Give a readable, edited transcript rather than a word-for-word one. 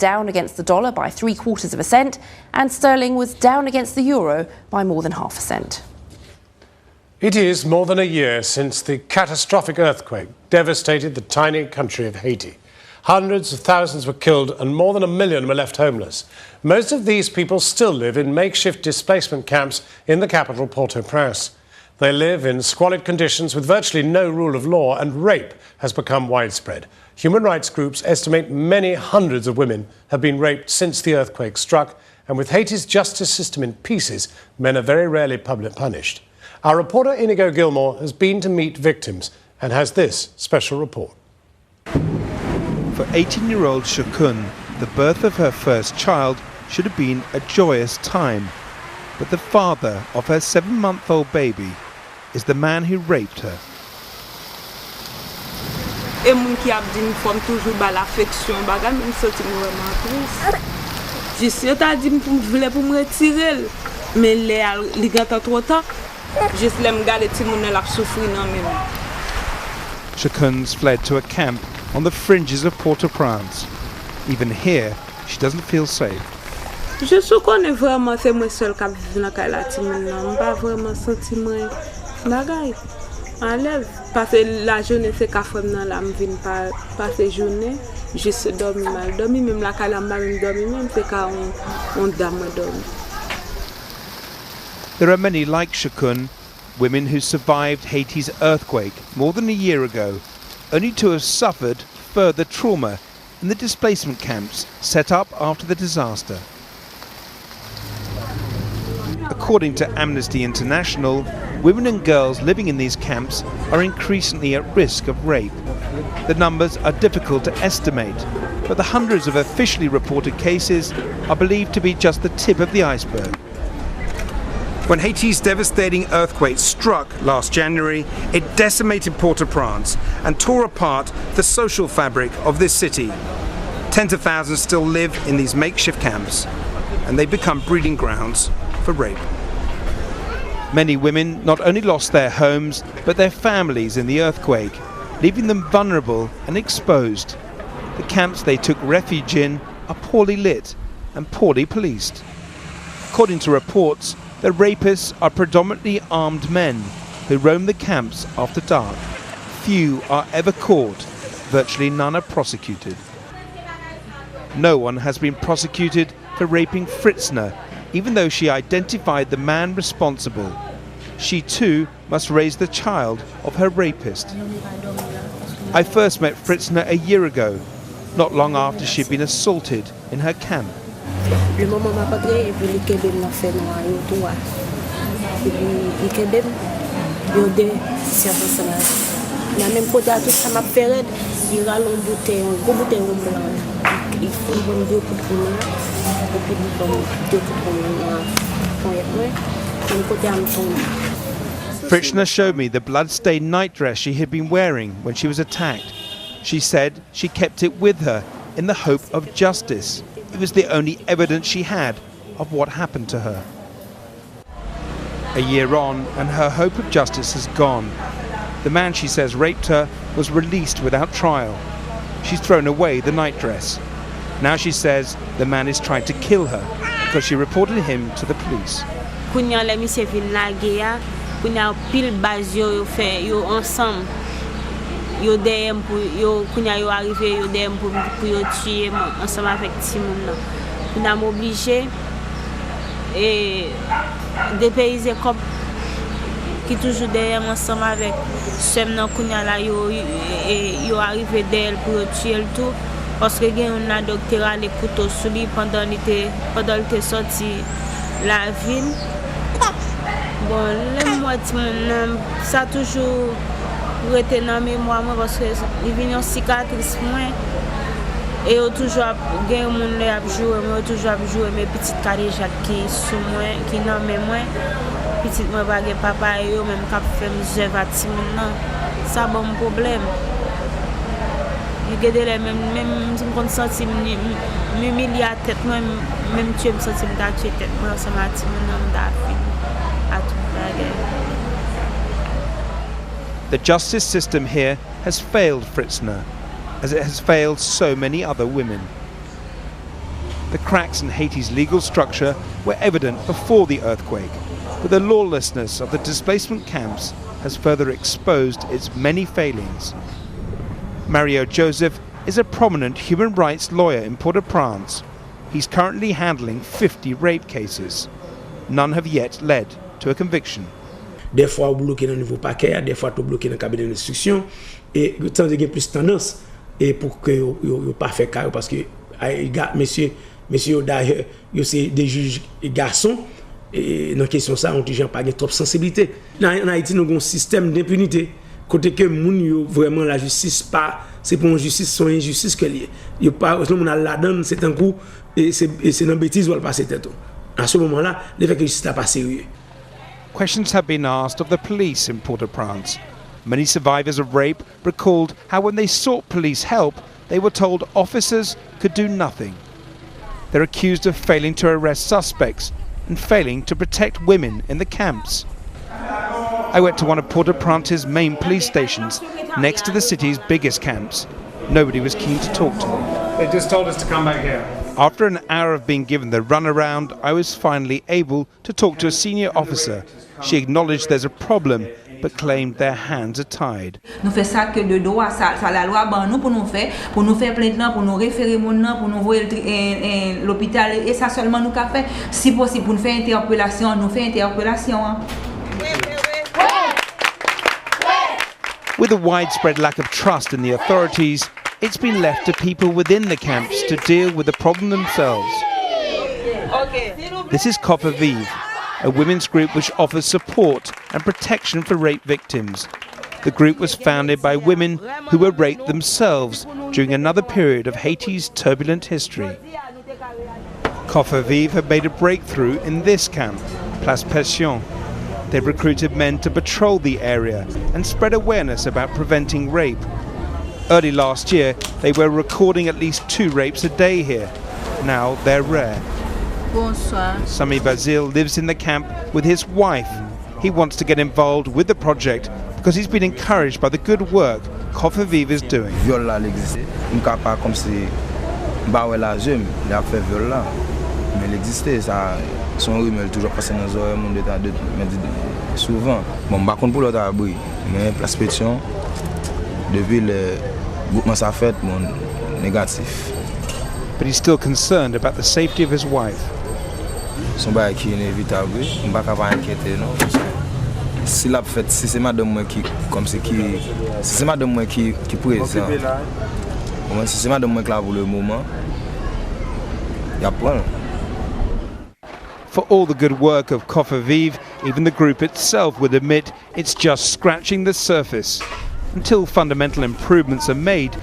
down against the dollar by 0.75 cents, and sterling was down against the euro by more than 0.5 cent. It is more than a year since the catastrophic earthquake devastated the tiny country of Haiti. Hundreds of thousands were killed and more than 1 million were left homeless. Most of these people still live in makeshift displacement camps in the capital, Port-au-Prince. They live in squalid conditions with virtually no rule of law, and rape has become widespread. Human rights groups estimate many hundreds of women have been raped since the earthquake struck, and with Haiti's justice system in pieces, men are very rarely publicly punished. Our reporter Inigo Gilmore has been to meet victims and has this special report. For 18-year-old Shukun, the birth of her first child should have been a joyous time. But the father of her 7-month-old baby is the man who raped her. Shakun's fled to a camp on the fringes of Port-au-Prince. Even here, she doesn't feel safe. Je connais vraiment c'est moi seul qui vit dans la timon, pas vraiment senti moi bagay. Enlève parce que la journée c'est qu'à faire dans la me vinn pas passer journée, juste dormir mal, dormir même la cala même dormir même c'est qu'à on dame dormir. There are many like Shukun, women who survived Haiti's earthquake more than a year ago, only to have suffered further trauma in the displacement camps set up after the disaster. According to Amnesty International, women and girls living in these camps are increasingly at risk of rape. The numbers are difficult to estimate, but the hundreds of officially reported cases are believed to be just the tip of the iceberg. When Haiti's devastating earthquake struck last January, it decimated Port-au-Prince and tore apart the social fabric of this city. Tens of thousands still live in these makeshift camps, and they become breeding grounds for rape. Many women not only lost their homes, but their families in the earthquake, leaving them vulnerable and exposed. The camps they took refuge in are poorly lit and poorly policed. According to reports, the rapists are predominantly armed men who roam the camps after dark. Few are ever caught, virtually none are prosecuted. No one has been prosecuted for raping Fritzner, even though she identified the man responsible. She too must raise the child of her rapist. I first met Fritzner a year ago, not long after she'd been assaulted in her camp. Le moment m'a rencontré et puis les Québec m'a fait noir et tout. Et puis les Québec yo de service là. La même côté tout ça m'a fait il a une bouteille, une gros bouteille blanc. Il faut une deux coups de là. Et puis deux coups de Fritzner showed me the blood-stained nightdress she had been wearing when she was attacked. She said she kept it with her in the hope of justice. It was the only evidence she had of what happened to her. A year on, and her hope of justice has gone. The man she says raped her was released without trial. She's thrown away the nightdress. Now she says the man is trying to kill her because she reported him to the police. Kounya la mi se vin la geya, kounya pile baz yo fait yo ensemble. Yo dem pour yo kounya yo arrivé yo dem pour yo tuer ensemble avec Timon là. Kounya m'obligé et dépayser comme qui toujours derrière ensemble avec sem nan kounya la yo arrivé d'elle pour yo tuer le tout parce que gen un docteur a les couteaux sous lui pendant il était sorti la ville. Bon, les moi Timon ça toujours rete dans mémoire moi parce que il vient une cicatrice moi et toujours gain monde là jouer moi toujours jouer mes petites carrières qui sous moi qui dans moi petite moi pas papa yo même cap faire mes œuvres à Timon ça bon problème il gade les même je me senti m'humilier à tête moi même tu me senti me tuer tête moi ça m'a Timon d'afin à tout bagarre. The justice system here has failed Fritzner, as it has failed so many other women. The cracks in Haiti's legal structure were evident before the earthquake, but the lawlessness of the displacement camps has further exposed its many failings. Mario Joseph is a prominent human rights lawyer in Port-au-Prince. He's currently handling 50 rape cases. None have yet led to a conviction. Des fois, vous bloquez dans le niveau paquet, des fois, vous bloquez dans le cabinet d'instruction, et vous avez plus tendance et pour que vous pas fait cas parce que messieurs d'ailleurs, c'est des juges et garçons. Et dans la question ça, on n'a pas trop de sensibilité. En Haïti, nous avons un système d'impunité. Côté que moun vraiment la justice pas, c'est pour une justice, son injustice que lié. Il pas, on a la donne, c'est un coup et c'est une bêtise où elle passe tête. À ce moment-là, le fait que la justice n'est pas sérieux. Questions have been asked of the police in Port-au-Prince. Many survivors of rape recalled how when they sought police help, they were told officers could do nothing. They're accused of failing to arrest suspects and failing to protect women in the camps. I went to one of Port-au-Prince's main police stations, next to the city's biggest camps. Nobody was keen to talk to me. They just told us to come back here. After an hour of being given the runaround, I was finally able to talk to a senior officer. She acknowledged there's a problem, but claimed their hands are tied. Nous faisons ça que de droit, ça la loi ban nous pour nous faire plainte, pour nous référer mon nom, pour nous voir l'hôpital et ça seulement nous qu'a fait. Si possible pour nous faire interpellation, nous fait interpellation. With a widespread lack of trust in the authorities, it's been left to people within the camps to deal with the problem themselves. This is Copper Vive, a women's group which offers support and protection for rape victims. The group was founded by women who were raped themselves during another period of Haiti's turbulent history. Copper Vive have made a breakthrough in this camp, Place Passion. They've recruited men to patrol the area and spread awareness about preventing rape. Early last year, they were recording at least 2 rapes a day here. Now they're rare. Bonsoir. Sami Basile lives in the camp with his wife. He wants to get involved with the project because he's been encouraged by the good work Copper Vive is doing. Viol là existe. On pas comme si bah ouais là j'aime, il a fait viol là. Mais il existe ça son rumeur toujours passé dans oreilles monde état de souvent. Bon par contre pour l'autre abri, mais Place Pétion depuis le groupement ça fait mon négatif. But he's still concerned about the safety of his wife. Son bail qui est inévitable, on va pas inquiéter non. Si la fait si c'est madame moi qui comme c'est qui si c'est madame moi qui présent. Moi si c'est madame moi là pour le moment. Il y a pas. For all the good work of Copper Vive, even the group itself would admit it's just scratching the surface. Until fundamental improvements are made to